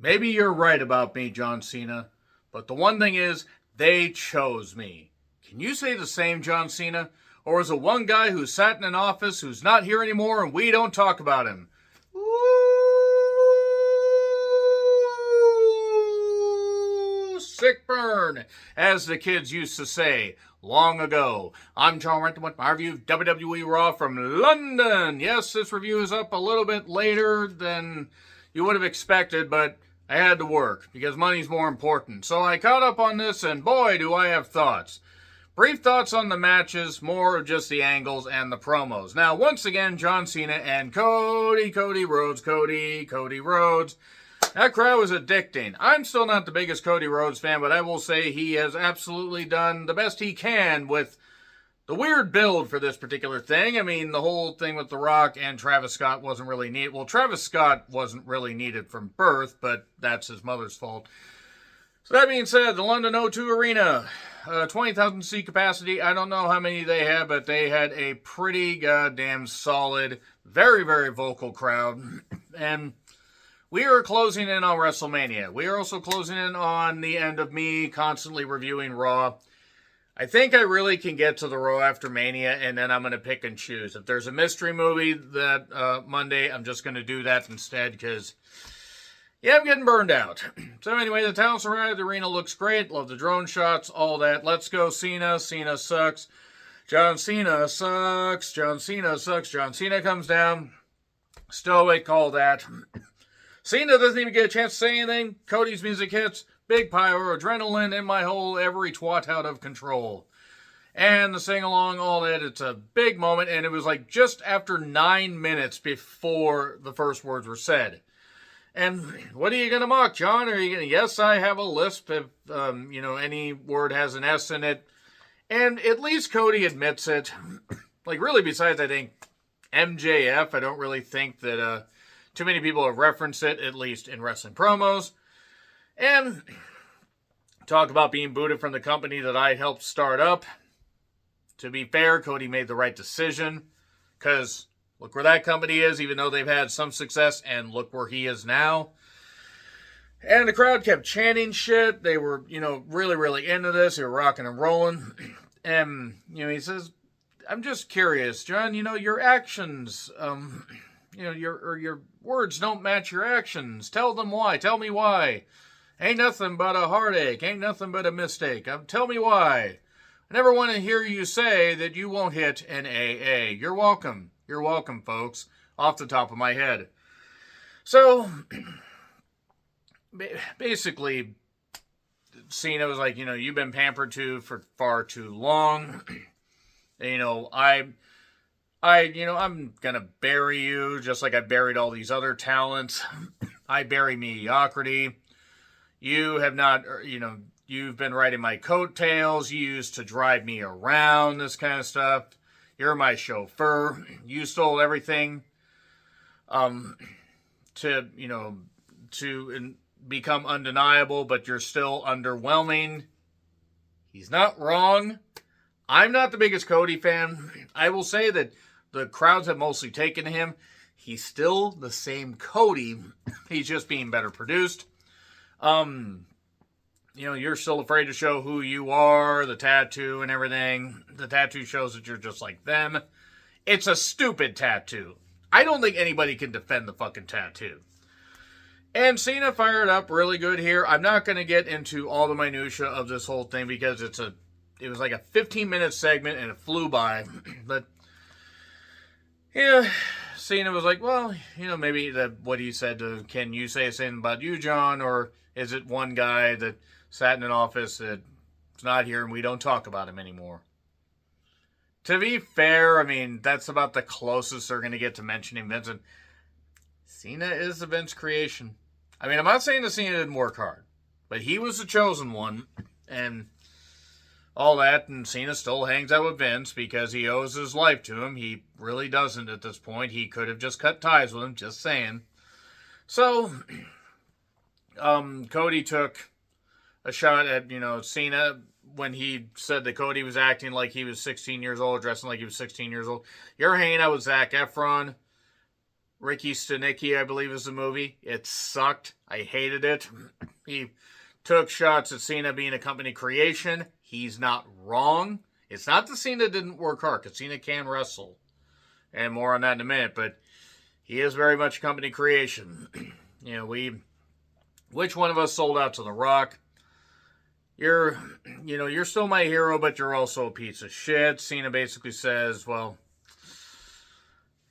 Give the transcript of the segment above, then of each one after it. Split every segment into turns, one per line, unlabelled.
Maybe you're right about me, John Cena, but the one thing is, they chose me. Can you say the same, John Cena? Or is it one guy who sat in an office who's not here anymore and we don't talk about him? Ooh, sick burn, as the kids used to say long ago. I'm John Renton with my review of WWE Raw from London. Yes, this review is up a little bit later than you would have expected, but I had to work because money's more important. So I caught up on this, and boy, do I have thoughts. Brief thoughts on the matches, more of just the angles and the promos. Now, once again, John Cena and Cody Rhodes. That crowd was addicting. I'm still not the biggest Cody Rhodes fan, but I will say he has absolutely done the best he can with the weird build for this particular thing. I mean, the whole thing with The Rock and Travis Scott wasn't really needed. Well, Travis Scott wasn't really needed from birth, but that's his mother's fault. So that being said, the London O2 Arena, 20,000 seat capacity. I don't know how many they had, but they had a pretty goddamn solid, very, very vocal crowd. And we are closing in on WrestleMania. We are also closing in on the end of me constantly reviewing Raw. I think I really can get to the Raw after Mania, and then I'm going to pick and choose. If there's a mystery movie that Monday, I'm just going to do that instead, because, yeah, I'm getting burned out. So anyway, the town surrounded the arena looks great. Love the drone shots, all that. Let's go Cena. Cena sucks. John Cena sucks. John Cena sucks. John Cena comes down. Stoic, all that. Cena doesn't even get a chance to say anything. Cody's music hits. Big pyro, adrenaline, and my whole every twat out of control. And the sing-along, all that, it's a big moment, and it was like just after 9 minutes before the first words were said. And what are you going to mock, John? Are you going to, yes, I have a lisp if, any word has an S in it. And at least Cody admits it. Like, really, besides, I think, MJF, I don't really think that too many people have referenced it, at least in wrestling promos. And talk about being booted from the company that I helped start up. To be fair, Cody made the right decision, because look where that company is, even though they've had some success, and look where he is now. And the crowd kept chanting shit. They were, really, really into this. They were rocking and rolling. And, he says, I'm just curious, John, your actions, your words don't match your actions. Tell them why. Tell me why. Ain't nothing but a heartache. Ain't nothing but a mistake. Tell me why. I never want to hear you say that you won't hit an AA. You're welcome. You're welcome, folks. Off the top of my head. So, basically, Cena was like, you've been pampered to for far too long. I'm gonna bury you just like I buried all these other talents. I bury mediocrity. You have not, you've been riding my coattails. You used to drive me around, this kind of stuff. You're my chauffeur. You stole everything to become undeniable, but you're still underwhelming. He's not wrong. I'm not the biggest Cody fan. I will say that the crowds have mostly taken to him. He's still the same Cody. He's just being better produced. You're still afraid to show who you are, the tattoo and everything. The tattoo shows that you're just like them. It's a stupid tattoo. I don't think anybody can defend the fucking tattoo. And Cena fired up really good here. I'm not going to get into all the minutia of this whole thing because it was like a 15-minute segment and it flew by. But, yeah, Cena was like, well, maybe what he said to, can you say something about you, John? Or is it one guy that sat in an office that's not here and we don't talk about him anymore? To be fair, I mean, that's about the closest they're going to get to mentioning Vince. And Cena is the Vince creation. I mean, I'm not saying that Cena didn't work hard, but he was the chosen one and all that. And Cena still hangs out with Vince because he owes his life to him. He really doesn't at this point. He could have just cut ties with him, just saying. So, Cody took a shot at, Cena when he said that Cody was acting like he was 16 years old, dressing like he was 16 years old. You're hanging out with Zac Efron. Ricky Stenicki, I believe is the movie. It sucked. I hated it. He took shots at Cena being a company creation. He's not wrong. It's not that Cena didn't work hard, because Cena can wrestle. And more on that in a minute, but he is very much a company creation. Which one of us sold out to The Rock? You're still my hero, but you're also a piece of shit. Cena basically says, well,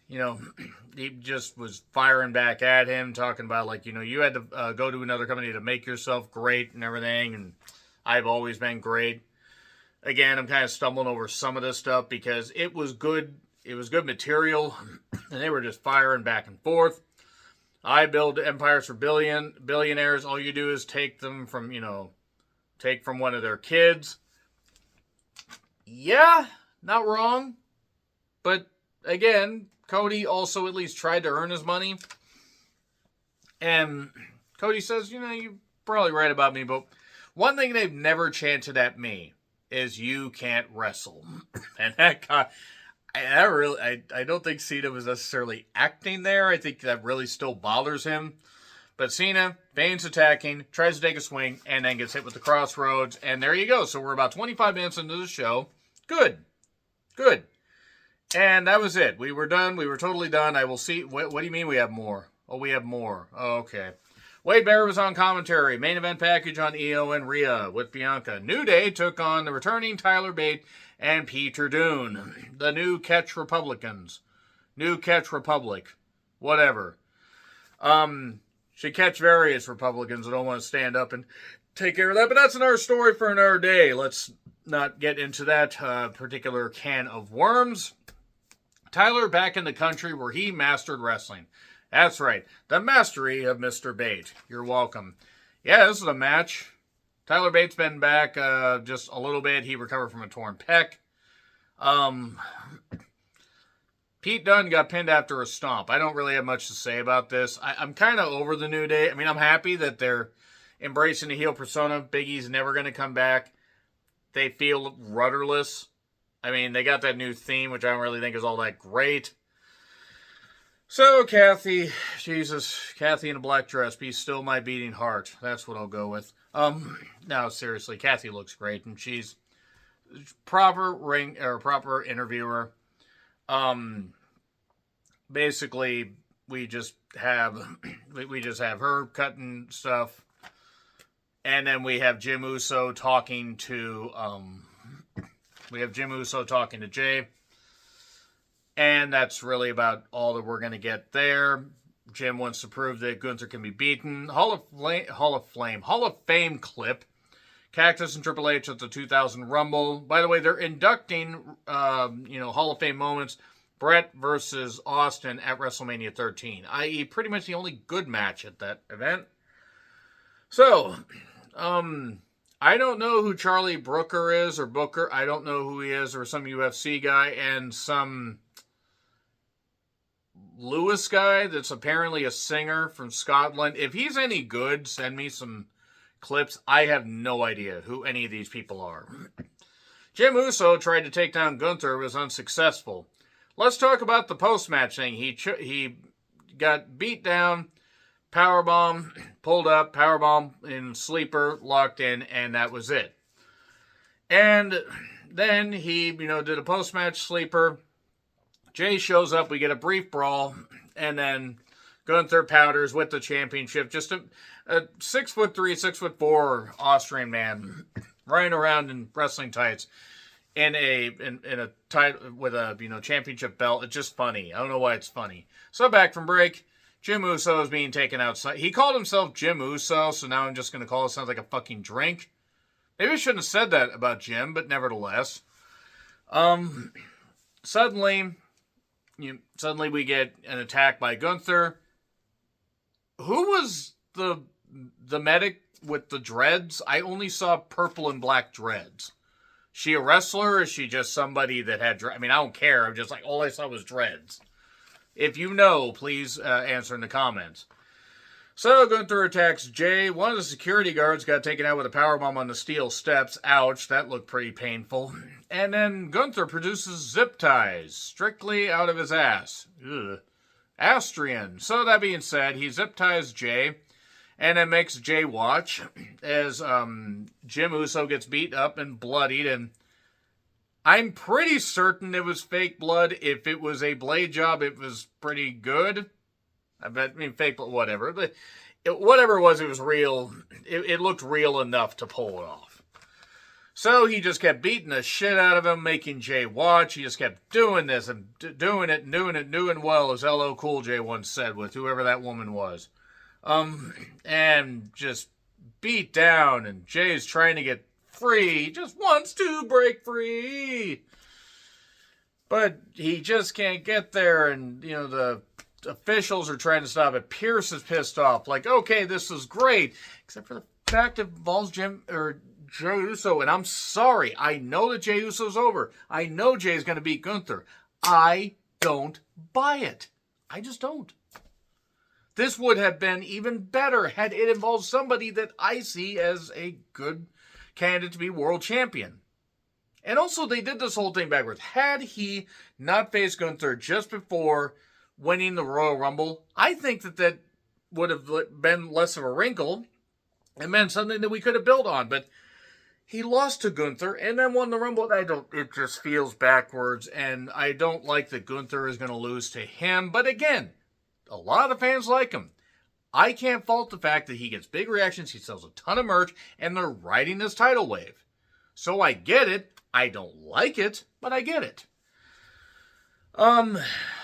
he just was firing back at him, talking about, you had to go to another company to make yourself great and everything, and I've always been great. Again, I'm kind of stumbling over some of this stuff because it was good. It was good material, and they were just firing back and forth. I build empires for billionaires. All you do is take from one of their kids. Yeah, not wrong. But again, Cody also at least tried to earn his money. And Cody says, you're probably right about me, but one thing they've never chanted at me is you can't wrestle. And that I don't think Cena was necessarily acting there. I think that really still bothers him. But Cena feigns attacking, tries to take a swing, and then gets hit with the crossroads. And there you go. So we're about 25 minutes into the show. Good. And that was it. We were done. We were totally done. I will see. What do you mean we have more? Oh, we have more. Oh, okay. Wade Barrett was on commentary. Main event package on Io and Rhea with Bianca. New Day took on the returning Tyler Bate and Peter Dune. The New Catch Republicans. New Catch Republic. Whatever. Should catch various Republicans that don't want to stand up and take care of that. But that's another story for another day. Let's not get into that particular can of worms. Tyler back in the country where he mastered wrestling. That's right. The mastery of Mr. Bate. You're welcome. Yeah, this is a match. Tyler Bate's been back just a little bit. He recovered from a torn pec. Pete Dunne got pinned after a stomp. I don't really have much to say about this. I'm kind of over the New Day. I mean, I'm happy that they're embracing the heel persona. Big E's never going to come back. They feel rudderless. I mean, they got that new theme, which I don't really think is all that great. So, Kathy in a black dress, be still my beating heart. That's what I'll go with. No, seriously, Kathy looks great, and she's proper interviewer. Basically, we just have her cutting stuff, and then we have Jim Uso talking to Jay. And that's really about all that we're going to get there. Jim wants to prove that Gunther can be beaten. Hall of Fame clip. Cactus and Triple H at the 2000 Rumble. By the way, they're inducting, Hall of Fame moments. Brett versus Austin at WrestleMania 13. I.e., pretty much the only good match at that event. So, I don't know who Charlie Brooker is, or Booker. I don't know who he is, or some UFC guy, and some Lewis guy that's apparently a singer from Scotland. If he's any good, send me some clips. I have no idea who any of these people are. Jim Uso tried to take down Gunther, was unsuccessful. Let's talk about the post-match thing. He got beat down, powerbomb, pulled up, powerbomb in sleeper, locked in, and that was it. And then he, did a post-match sleeper. Jay shows up, we get a brief brawl, and then Gunther powders with the championship. Just a 6'3", 6'4" Austrian man running around in wrestling tights in a tight with a championship belt. It's just funny. I don't know why it's funny. So back from break, Jim Uso is being taken outside. He called himself Jim Uso, so now I'm just going to call it sounds like a fucking drink. Maybe I shouldn't have said that about Jim, but nevertheless. Suddenly we get an attack by Gunther. Who was the medic with the dreads? I only saw purple and black dreads. She a wrestler, or is she just somebody that had dreads? I mean, I don't care. I'm just like, all I saw was dreads. If you know, please answer in the comments. So Gunther attacks Jay. One of the security guards got taken out with a powerbomb on the steel steps. Ouch, that looked pretty painful. And then Gunther produces zip ties strictly out of his ass. Ugh. Astrian. So that being said, he zip ties Jay and then makes Jay watch as Jim Uso gets beat up and bloodied, and I'm pretty certain it was fake blood. If it was a blade job, it was pretty good. Fake blood, whatever. Whatever it was real. It looked real enough to pull it off. So he just kept beating the shit out of him, making Jay watch. He just kept doing this and doing well, as LL Cool J once said with whoever that woman was. And just beat down, and Jay's trying to get free. He just wants to break free. But he just can't get there, and, the officials are trying to stop it. Pierce is pissed off. Like, okay, this is great. Except for the fact it involves Jay Uso, and I'm sorry. I know that Jay Uso's over. I know Jay's going to beat Gunther. I don't buy it. I just don't. This would have been even better had it involved somebody that I see as a good candidate to be world champion. And also, they did this whole thing backwards. Had he not faced Gunther just before winning the Royal Rumble, I think that would have been less of a wrinkle and meant something that we could have built on. But he lost to Gunther and then won the Rumble. It just feels backwards, and I don't like that Gunther is going to lose to him. But again, a lot of fans like him. I can't fault the fact that he gets big reactions, he sells a ton of merch, and they're riding this title wave. So I get it. I don't like it, but I get it.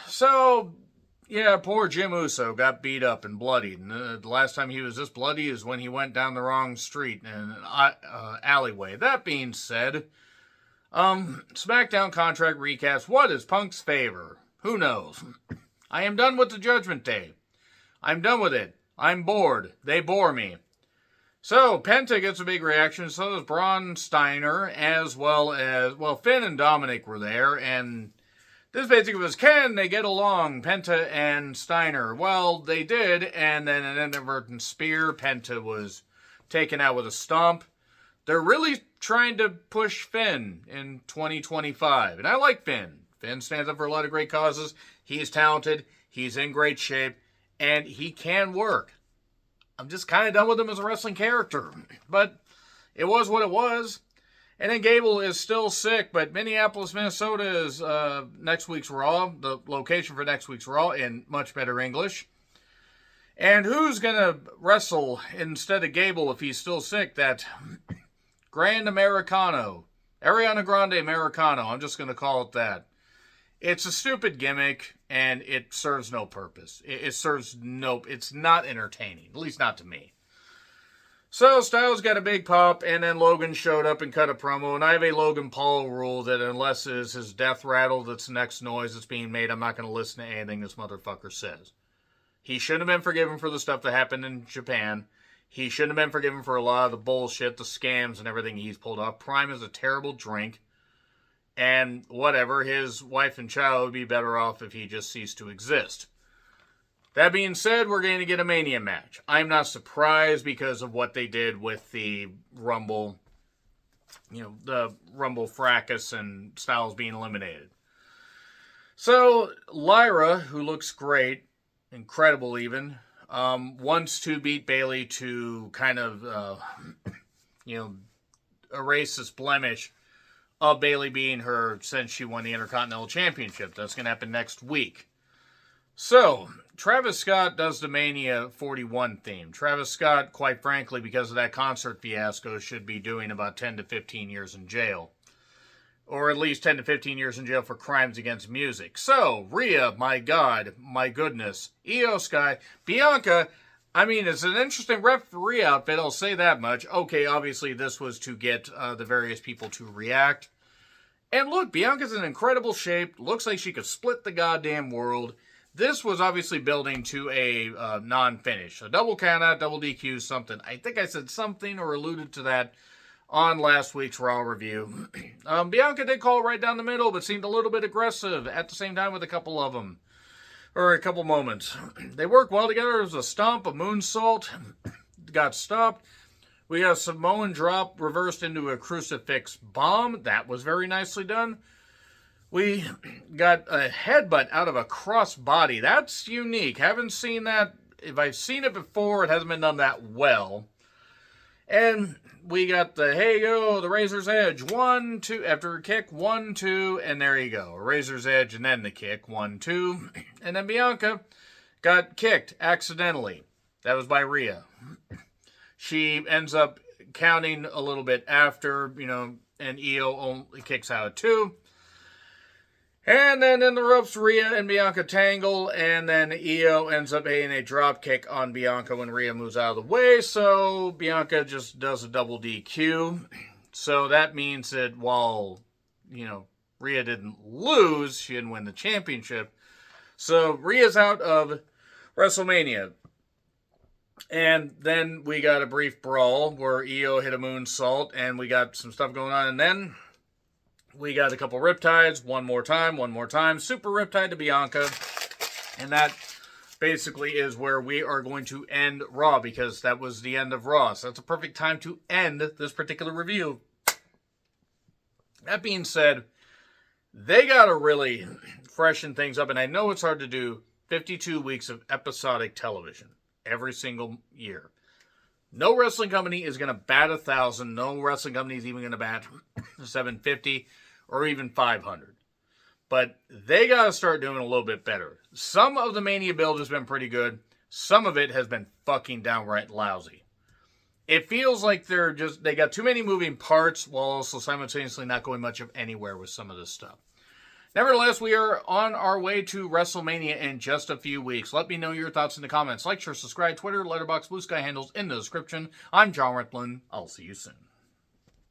So, yeah, poor Jim Uso got beat up and bloodied. And the last time he was this bloody is when he went down the wrong street in an alleyway. That being said, SmackDown contract recaps. What is Punk's favor? Who knows? I am done with the Judgment Day. I'm done with it. I'm bored. They bore me. So, Penta gets a big reaction, so does Braun Steiner, as well as, Finn and Dominic were there, and this basically was, can they get along, Penta and Steiner? Well, they did, and then an inadvertent spear. Penta was taken out with a stomp. They're really trying to push Finn in 2025, and I like Finn. Finn stands up for a lot of great causes. He's talented, he's in great shape, and he can work. I'm just kind of done with him as a wrestling character. But it was what it was. And then Gable is still sick, but Minneapolis, Minnesota is next week's Raw. The location for next week's Raw in much better English. And who's going to wrestle instead of Gable if he's still sick? That Grand Americano. Ariana Grande Americano. I'm just going to call it that. It's a stupid gimmick, and it serves no purpose. It's not entertaining, at least not to me. So, Styles got a big pop, and then Logan showed up and cut a promo, and I have a Logan Paul rule that unless it is his death rattle that's the next noise that's being made, I'm not going to listen to anything this motherfucker says. He shouldn't have been forgiven for the stuff that happened in Japan. He shouldn't have been forgiven for a lot of the bullshit, the scams, and everything he's pulled off. Prime is a terrible drink. And whatever, his wife and child would be better off if he just ceased to exist. That being said, we're going to get a Mania match. I'm not surprised because of what they did with the Rumble, the Rumble fracas and Styles being eliminated. So, Lyra, who looks great, incredible even, wants to beat Bayley to kind of, erase this blemish of Bayley being her since she won the Intercontinental Championship. That's going to happen next week. So, Travis Scott does the Mania 41 theme. Travis Scott, quite frankly, because of that concert fiasco, should be doing about 10 to 15 years in jail. Or at least 10 to 15 years in jail for crimes against music. So, Rhea, my God, my goodness. Io Sky, Bianca, it's an interesting referee outfit, I'll say that much. Okay, obviously this was to get the various people to react. And look, Bianca's in incredible shape. Looks like she could split the goddamn world. This was obviously building to a non-finish. A double countout, double DQ, something. I think I said something or alluded to that on last week's Raw review. Bianca did call right down the middle, but seemed a little bit aggressive at the same time with a couple of them. Or a couple moments. They work well together. It was a stomp, a moonsault. Got stopped. We got a Samoan drop reversed into a crucifix bomb. That was very nicely done. We got a headbutt out of a crossbody. That's unique. Haven't seen that. If I've seen it before, it hasn't been done that well. And we got the, hey, yo, the Razor's Edge. 1, 2, after a kick, 1, 2, and there you go. Razor's Edge and then the kick, 1, 2. And then Bianca got kicked accidentally. That was by Rhea. She ends up counting a little bit after, and Io only kicks out at 2. And then in the ropes, Rhea and Bianca tangle, and then Io ends up hitting a drop kick on Bianca when Rhea moves out of the way, so Bianca just does a double DQ. So that means that while, Rhea didn't lose, she didn't win the championship. So Rhea's out of WrestleMania. And then we got a brief brawl where Io hit a moonsault, and we got some stuff going on, and then we got a couple riptides, one more time, super riptide to Bianca. And that basically is where we are going to end Raw, because that was the end of Raw. So that's a perfect time to end this particular review. That being said, they got to really freshen things up. And I know it's hard to do 52 weeks of episodic television every single year. No wrestling company is going to bat 1,000. No wrestling company is even going to bat 750 or even 500. But they got to start doing a little bit better. Some of the Mania build has been pretty good. Some of it has been fucking downright lousy. It feels like they got too many moving parts while also simultaneously not going much of anywhere with some of this stuff. Nevertheless, we are on our way to WrestleMania in just a few weeks. Let me know your thoughts in the comments. Like, share, subscribe, Twitter, Letterboxd, Blue Sky handles in the description. I'm John Riplin. I'll see you soon.